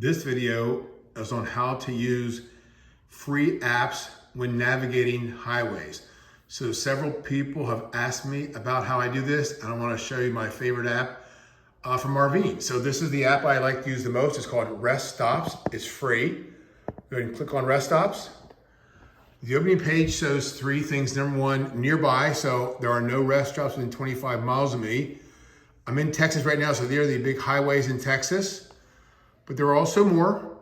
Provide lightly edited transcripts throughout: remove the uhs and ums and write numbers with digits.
This video is on how to use free apps when navigating highways. So several people have asked me about how I do this, and I want to show you my favorite app from RV'ing. So this is the app I like to use the most. It's called Rest Stops. It's free. Go ahead and click on Rest Stops. The opening page shows three things. Number one, nearby. So there are no rest stops within 25 miles of me. I'm in Texas right now, so there are the big highways in Texas. But there are also more.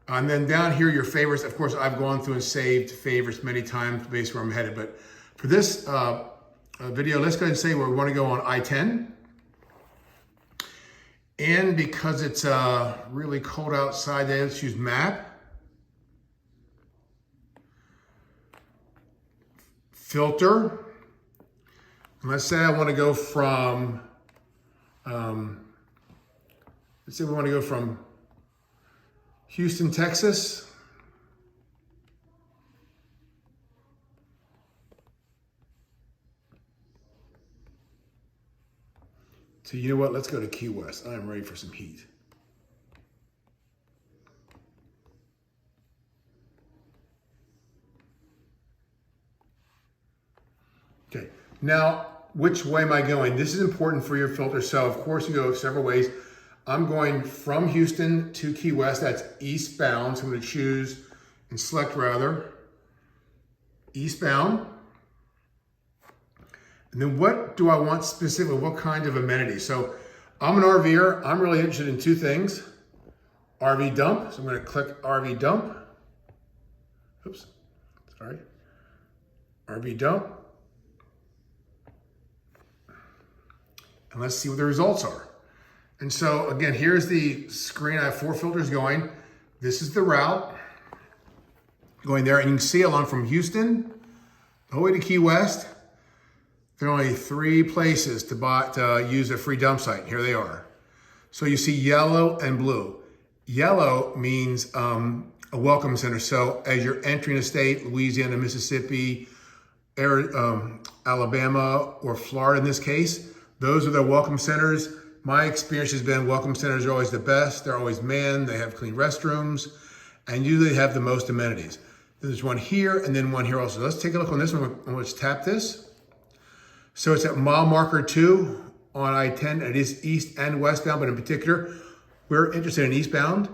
And then down here, your favorites. Of course, I've gone through and saved favorites many times based where I'm headed. But for this video, let's go ahead and say where we want to go on I-10. And because it's really cold outside today, let's use map. Filter. And let's say I want to go from, let's say we want to go from Houston, Texas. So you know what? Let's go to Key West. I am ready for some heat. Okay, now which way am I going? This is important for your filter. So of course you go several ways. I'm going from Houston to Key West. That's eastbound. So I'm going to choose and select rather eastbound. And then what do I want specifically? What kind of amenities? So I'm an RVer. I'm really interested in two things. RV dump. So I'm going to click RV dump. Oops, sorry. RV dump. And let's see what the results are. And so again, here's the screen. I have four filters going. This is the route going there. And you can see along from Houston all the way to Key West. There are only three places to use a free dump site. Here they are. So you see yellow and blue. Yellow means a welcome center. So as you're entering a state, Louisiana, Mississippi, Alabama, or Florida in this case, those are the welcome centers. My experience has been welcome centers are always the best. They're always manned. They have clean restrooms, and usually have the most amenities. There's one here and then one here also. Let's take a look on this one. Let's tap this. So it's at mile marker 2 on I-10. It is east and westbound, but in particular, we're interested in eastbound.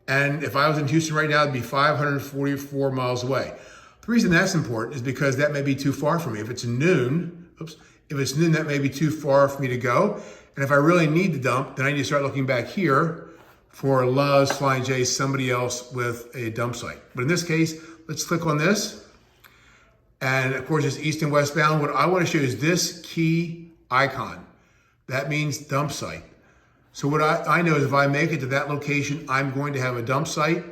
And if I was in Houston right now, it'd be 544 miles away. The reason that's important is because that may be too far for me. If it's noon, that may be too far for me to go. And if I really need to dump, then I need to start looking back here for Love's, Flying J, somebody else with a dump site. But in this case, let's click on this. And of course, it's east and westbound. What I want to show you is this key icon. That means dump site. So what I know is if I make it to that location, I'm going to have a dump site.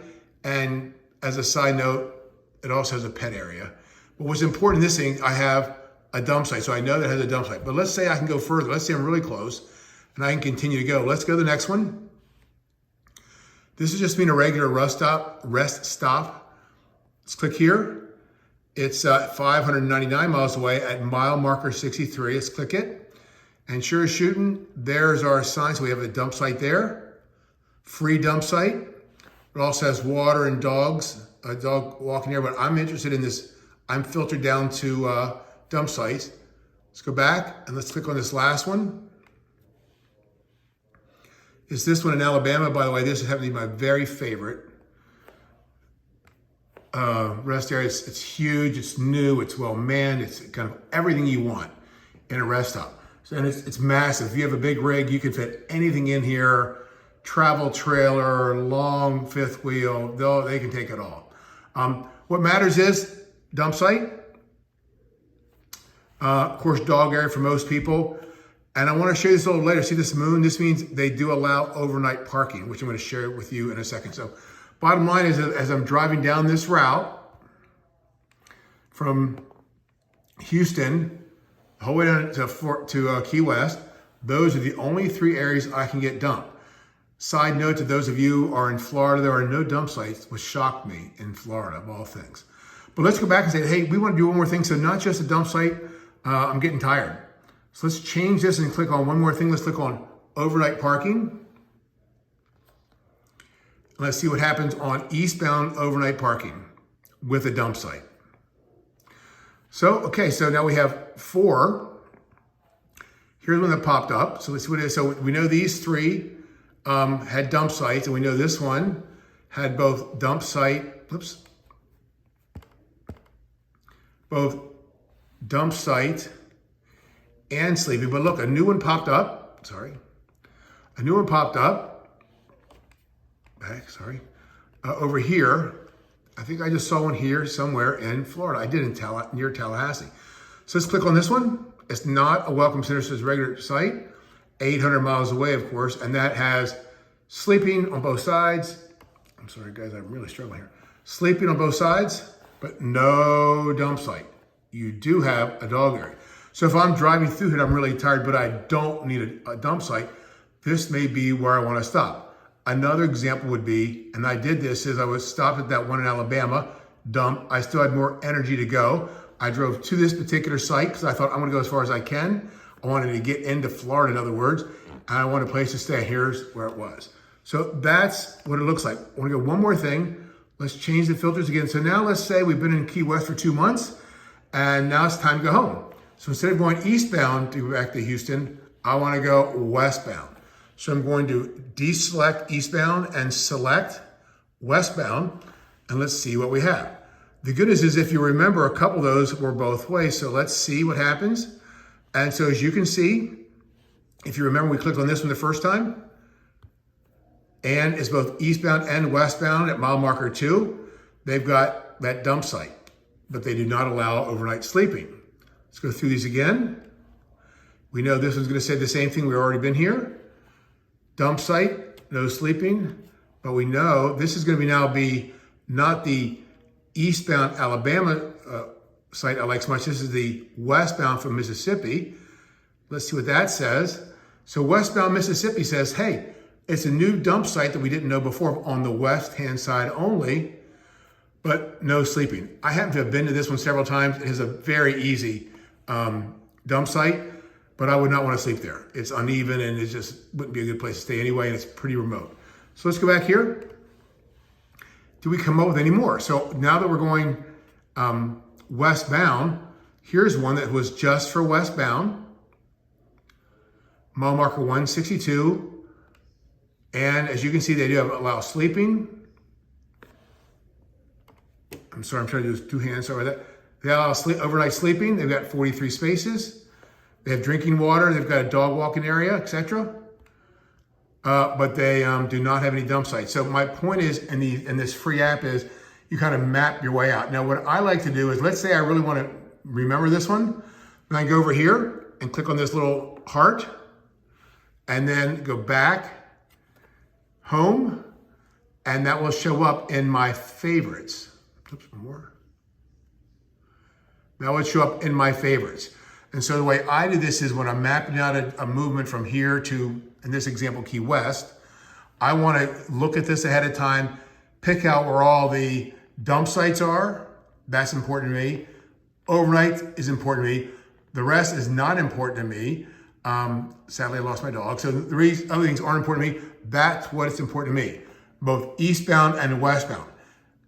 And as a side note, it also has a pet area. But what's important in this thing, I have a dump site. So I know that it has a dump site. But let's say I can go further. Let's say I'm really close and I can continue to go. Let's go to the next one. This is just being a regular rest stop. Let's click here. It's 599 miles away at mile marker 63. Let's click it. And sure as shooting, there's our sign. So we have a dump site there. Free dump site. It also has water and dogs, a dog walking here, but I'm interested in this. I'm filtered down to dump sites. Let's go back and let's click on this last one. It's this one in Alabama. By the way, this is happening to be my very favorite rest area. It's huge, it's new, it's well manned, it's kind of everything you want in a rest stop. So, and it's massive. If you have a big rig, you can fit anything in here. Travel trailer, long fifth wheel, they can take it all. What matters is dump site. Of course, dog area for most people. And I want to show you this a little later. See this moon? This means they do allow overnight parking, which I'm going to share with you in a second. So bottom line is, as I'm driving down this route from Houston all the way down to Key West, those are the only three areas I can get dumped. Side note to those of you who are in Florida, there are no dump sites, which shocked me in Florida, of all things. But let's go back and say, hey, we want to do one more thing. So not just a dump site, I'm getting tired. So let's change this and click on one more thing. Let's click on overnight parking. Let's see what happens on eastbound overnight parking with a dump site. So, okay, so now we have 4. Here's one that popped up. So let's see what it is. So we know these 3 had dump sites, and we know this one had both dump site, both dump site and sleeping. But look, a new one popped up. A new one popped up. Over here. I think I just saw one here somewhere in Florida. I did near Tallahassee. So let's click on this one. It's not a welcome center, so it's a regular site, 800 miles away, of course, and that has sleeping on both sides. I'm sorry, guys, I'm really struggling here. Sleeping on both sides, but no dump site. You do have a dog area. So if I'm driving through here, I'm really tired, but I don't need a dump site, this may be where I want to stop. Another example would be, and I did this, is I was stopped at that one in Alabama, dump. I still had more energy to go. I drove to this particular site because I thought I'm gonna go as far as I can. I wanted to get into Florida, in other words, and I want a place to stay. Here's where it was. So that's what it looks like. I wanna go one more thing. Let's change the filters again. So now let's say we've been in Key West for 2 months, and now it's time to go home. So instead of going eastbound to go back to Houston, I wanna go westbound. So I'm going to deselect eastbound and select westbound, and let's see what we have. The good news is, if you remember, a couple of those were both ways. So let's see what happens. And so as you can see, if you remember, we clicked on this one the first time, and it's both eastbound and westbound at mile marker 2. They've got that dump site, but they do not allow overnight sleeping. Let's go through these again. We know this one's gonna say the same thing. We've already been here. Dump site, no sleeping, but we know this is going to now be not the eastbound Alabama site I like so much. This is the westbound from Mississippi. Let's see what that says. So westbound Mississippi says, hey, it's a new dump site that we didn't know before on the west-hand side only, but no sleeping. I happen to have been to this one several times. It is a very easy dump site, but I would not want to sleep there. It's uneven and it just wouldn't be a good place to stay anyway, and it's pretty remote. So let's go back here. Do we come up with any more? So now that we're going westbound, here's one that was just for westbound. Mile marker 162. And as you can see, they do allow sleeping. I'm sorry, I'm trying to do 2 hands, sorry about that. They allow overnight sleeping. They've got 43 spaces. They have drinking water. They've got a dog walking area, etc. But they do not have any dump sites. So my point is, in this free app, is you kind of map your way out. Now, what I like to do is, let's say I really want to remember this one. Then I go over here and click on this little heart, and then go back, home, and that will show up in my favorites. Oops, one more. That would show up in my favorites. And so the way I do this is, when I'm mapping out a movement from here to, in this example, Key West, I want to look at this ahead of time, pick out where all the dump sites are. That's important to me. Overnight is important to me. The rest is not important to me. Sadly, I lost my dog. So the reason other things aren't important to me. That's what is important to me, both eastbound and westbound.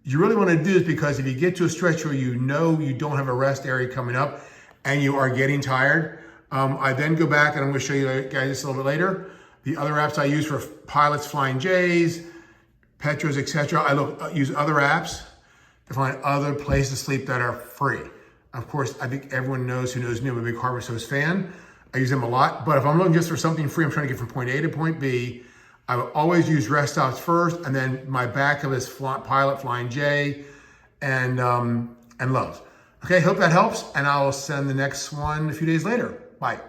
You really want to do this because if you get to a stretch where you know you don't have a rest area coming up and you are getting tired, I then go back, and I'm going to show you guys this a little bit later. The other apps I use for pilots, Flying J's, Petros, etc. I use other apps to find other places to sleep that are free. Of course, I think everyone knows who knows me, I'm a big Harvest Host fan. I use them a lot, but if I'm looking just for something free, I'm trying to get from point A to point B, I will always use rest stops first, and then my backup is Pilot, Flying J, and Loves. Okay, hope that helps, and I will send the next one a few days later. Bye.